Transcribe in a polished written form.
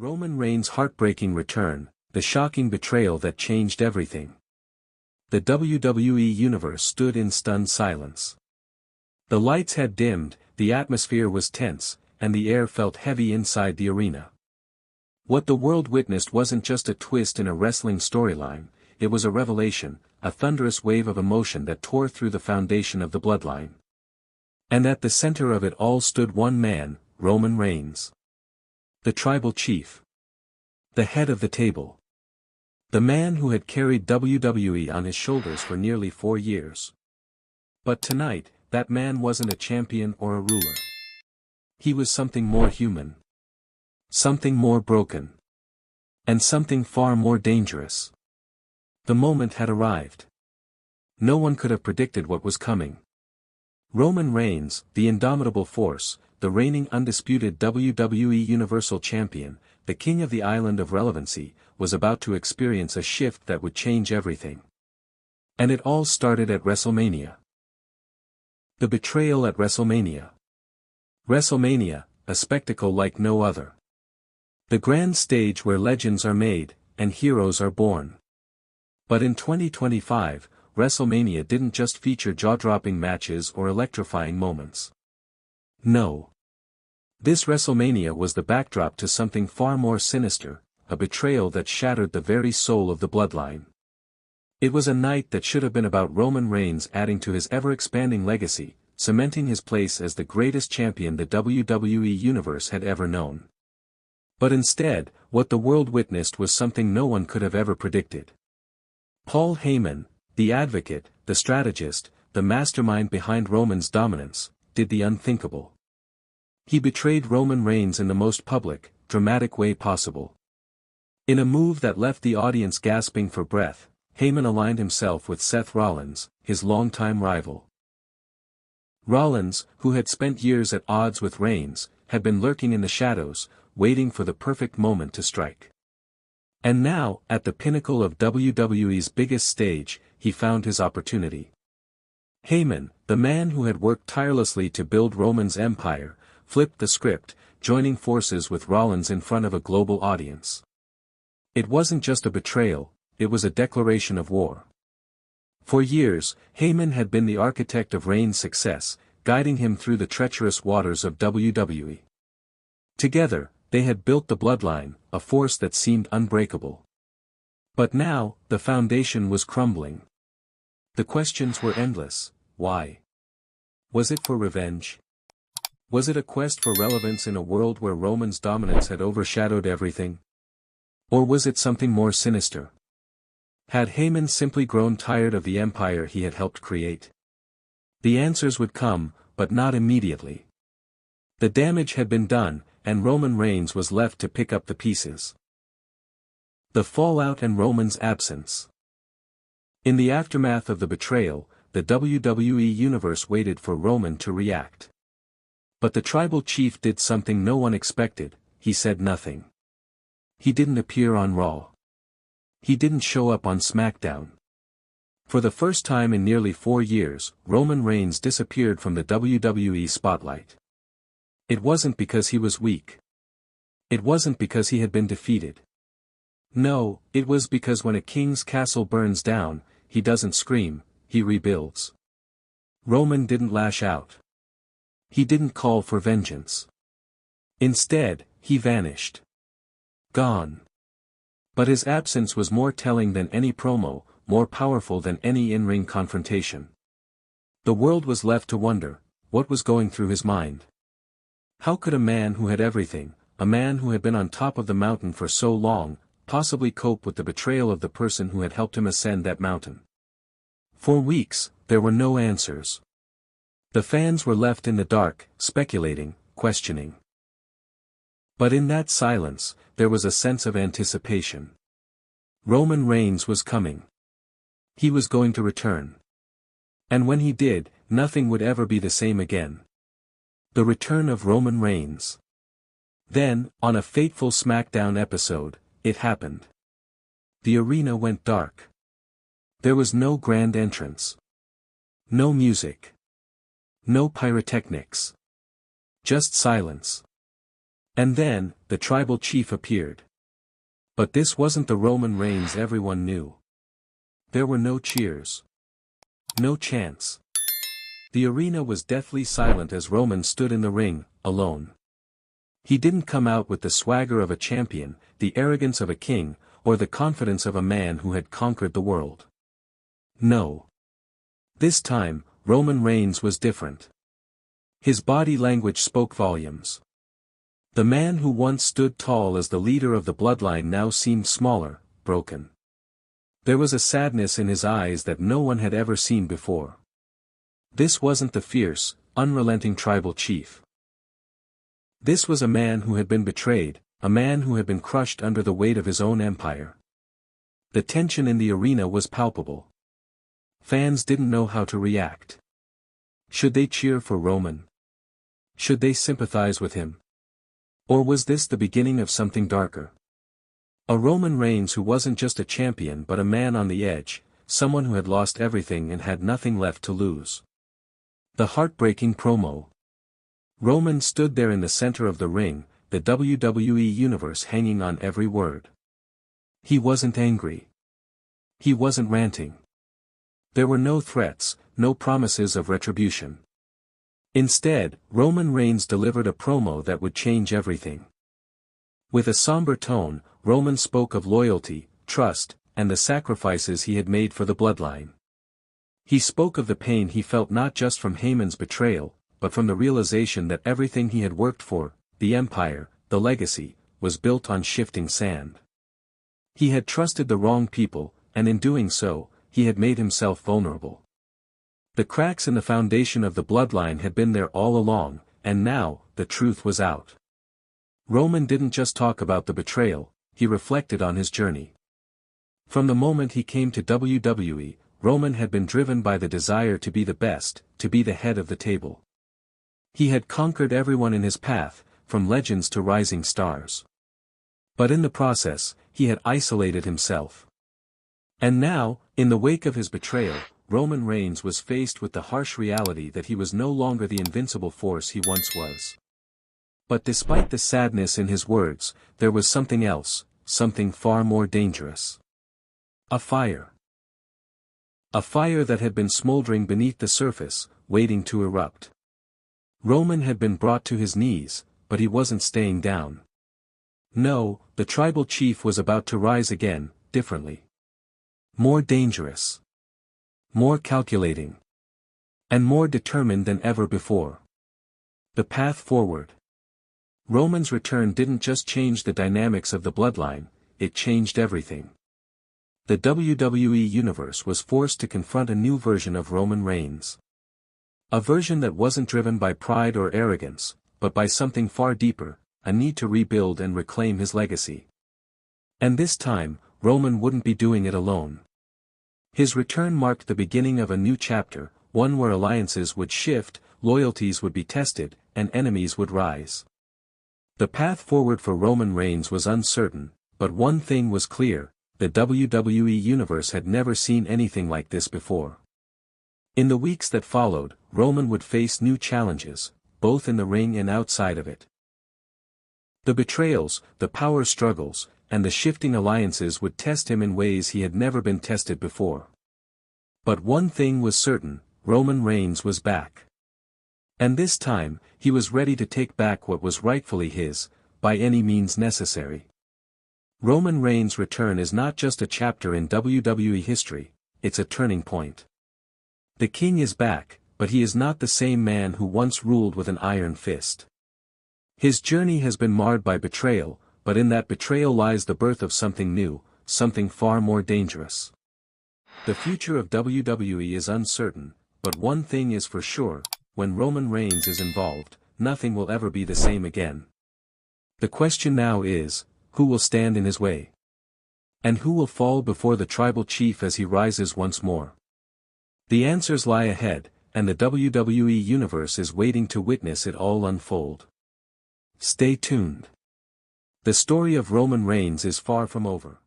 Roman Reigns' heartbreaking return, the shocking betrayal that changed everything. The WWE Universe stood in stunned silence. The lights had dimmed, the atmosphere was tense, and the air felt heavy inside the arena. What the world witnessed wasn't just a twist in a wrestling storyline, it was a revelation, a thunderous wave of emotion that tore through the foundation of the bloodline. And at the center of it all stood one man, Roman Reigns. The tribal chief. The head of the table. The man who had carried WWE on his shoulders for nearly 4 years. But tonight, that man wasn't a champion or a ruler. He was something more human. Something more broken. And something far more dangerous. The moment had arrived. No one could have predicted what was coming. Roman Reigns, the indomitable force, the reigning undisputed WWE Universal Champion, the king of the island of relevancy, was about to experience a shift that would change everything. And it all started at WrestleMania. The betrayal at WrestleMania. WrestleMania, a spectacle like no other. The grand stage where legends are made, and heroes are born. But in 2025, WrestleMania didn't just feature jaw-dropping matches or electrifying moments. No. This WrestleMania was the backdrop to something far more sinister, a betrayal that shattered the very soul of the bloodline. It was a night that should have been about Roman Reigns adding to his ever-expanding legacy, cementing his place as the greatest champion the WWE Universe had ever known. But instead, what the world witnessed was something no one could have ever predicted. Paul Heyman, the advocate, the strategist, the mastermind behind Roman's dominance, did the unthinkable. He betrayed Roman Reigns in the most public, dramatic way possible. In a move that left the audience gasping for breath, Heyman aligned himself with Seth Rollins, his longtime rival. Rollins, who had spent years at odds with Reigns, had been lurking in the shadows, waiting for the perfect moment to strike. And now, at the pinnacle of WWE's biggest stage, he found his opportunity. Heyman, the man who had worked tirelessly to build Roman's empire, flipped the script, joining forces with Rollins in front of a global audience. It wasn't just a betrayal, it was a declaration of war. For years, Heyman had been the architect of Reigns' success, guiding him through the treacherous waters of WWE. Together, they had built the bloodline, a force that seemed unbreakable. But now, the foundation was crumbling. The questions were endless. Why? Was it for revenge? Was it a quest for relevance in a world where Roman's dominance had overshadowed everything? Or was it something more sinister? Had Heyman simply grown tired of the empire he had helped create? The answers would come, but not immediately. The damage had been done, and Roman Reigns was left to pick up the pieces. The fallout and Roman's absence. In the aftermath of the betrayal, the WWE Universe waited for Roman to react. But the tribal chief did something no one expected. He said nothing. He didn't appear on Raw. He didn't show up on SmackDown. For the first time in nearly 4 years, Roman Reigns disappeared from the WWE spotlight. It wasn't because he was weak. It wasn't because he had been defeated. No, it was because when a king's castle burns down, he doesn't scream, he rebuilds. Roman didn't lash out. He didn't call for vengeance. Instead, he vanished. Gone. But his absence was more telling than any promo, more powerful than any in-ring confrontation. The world was left to wonder, what was going through his mind? How could a man who had everything, a man who had been on top of the mountain for so long, possibly cope with the betrayal of the person who had helped him ascend that mountain? For weeks, there were no answers. The fans were left in the dark, speculating, questioning. But in that silence, there was a sense of anticipation. Roman Reigns was coming. He was going to return. And when he did, nothing would ever be the same again. The return of Roman Reigns. Then, on a fateful SmackDown episode, it happened. The arena went dark. There was no grand entrance. No music. No pyrotechnics. Just silence. And then, the tribal chief appeared. But this wasn't the Roman Reigns everyone knew. There were no cheers. No chants. The arena was deathly silent as Roman stood in the ring, alone. He didn't come out with the swagger of a champion, the arrogance of a king, or the confidence of a man who had conquered the world. No. This time, Roman Reigns was different. His body language spoke volumes. The man who once stood tall as the leader of the Bloodline now seemed smaller, broken. There was a sadness in his eyes that no one had ever seen before. This wasn't the fierce, unrelenting tribal chief. This was a man who had been betrayed, a man who had been crushed under the weight of his own empire. The tension in the arena was palpable. Fans didn't know how to react. Should they cheer for Roman? Should they sympathize with him? Or was this the beginning of something darker? A Roman Reigns who wasn't just a champion but a man on the edge, someone who had lost everything and had nothing left to lose. The heartbreaking promo. Roman stood there in the center of the ring, the WWE Universe hanging on every word. He wasn't angry. He wasn't ranting. There were no threats, no promises of retribution. Instead, Roman Reigns delivered a promo that would change everything. With a somber tone, Roman spoke of loyalty, trust, and the sacrifices he had made for the Bloodline. He spoke of the pain he felt not just from Heyman's betrayal, but from the realization that everything he had worked for, the empire, the legacy, was built on shifting sand. He had trusted the wrong people, and in doing so, he had made himself vulnerable. The cracks in the foundation of the Bloodline had been there all along, and now, the truth was out. Roman didn't just talk about the betrayal, he reflected on his journey. From the moment he came to WWE, Roman had been driven by the desire to be the best, to be the head of the table. He had conquered everyone in his path, from legends to rising stars. But in the process, he had isolated himself. And now, in the wake of his betrayal, Roman Reigns was faced with the harsh reality that he was no longer the invincible force he once was. But despite the sadness in his words, there was something else, something far more dangerous. A fire. A fire that had been smoldering beneath the surface, waiting to erupt. Roman had been brought to his knees, but he wasn't staying down. No, the tribal chief was about to rise again, differently. More dangerous. More calculating. And more determined than ever before. The path forward. Roman's return didn't just change the dynamics of the Bloodline, it changed everything. The WWE Universe was forced to confront a new version of Roman Reigns. A version that wasn't driven by pride or arrogance, but by something far deeper, a need to rebuild and reclaim his legacy. And this time, Roman wouldn't be doing it alone. His return marked the beginning of a new chapter, one where alliances would shift, loyalties would be tested, and enemies would rise. The path forward for Roman Reigns was uncertain, but one thing was clear, the WWE Universe had never seen anything like this before. In the weeks that followed, Roman would face new challenges, both in the ring and outside of it. The betrayals, the power struggles, and the shifting alliances would test him in ways he had never been tested before. But one thing was certain, Roman Reigns was back. And this time, he was ready to take back what was rightfully his, by any means necessary. Roman Reigns' return is not just a chapter in WWE history, it's a turning point. The king is back, but he is not the same man who once ruled with an iron fist. His journey has been marred by betrayal, but in that betrayal lies the birth of something new, something far more dangerous. The future of WWE is uncertain, but one thing is for sure, when Roman Reigns is involved, nothing will ever be the same again. The question now is, who will stand in his way? And who will fall before the tribal chief as he rises once more? The answers lie ahead, and the WWE Universe is waiting to witness it all unfold. Stay tuned. The story of Roman Reigns is far from over.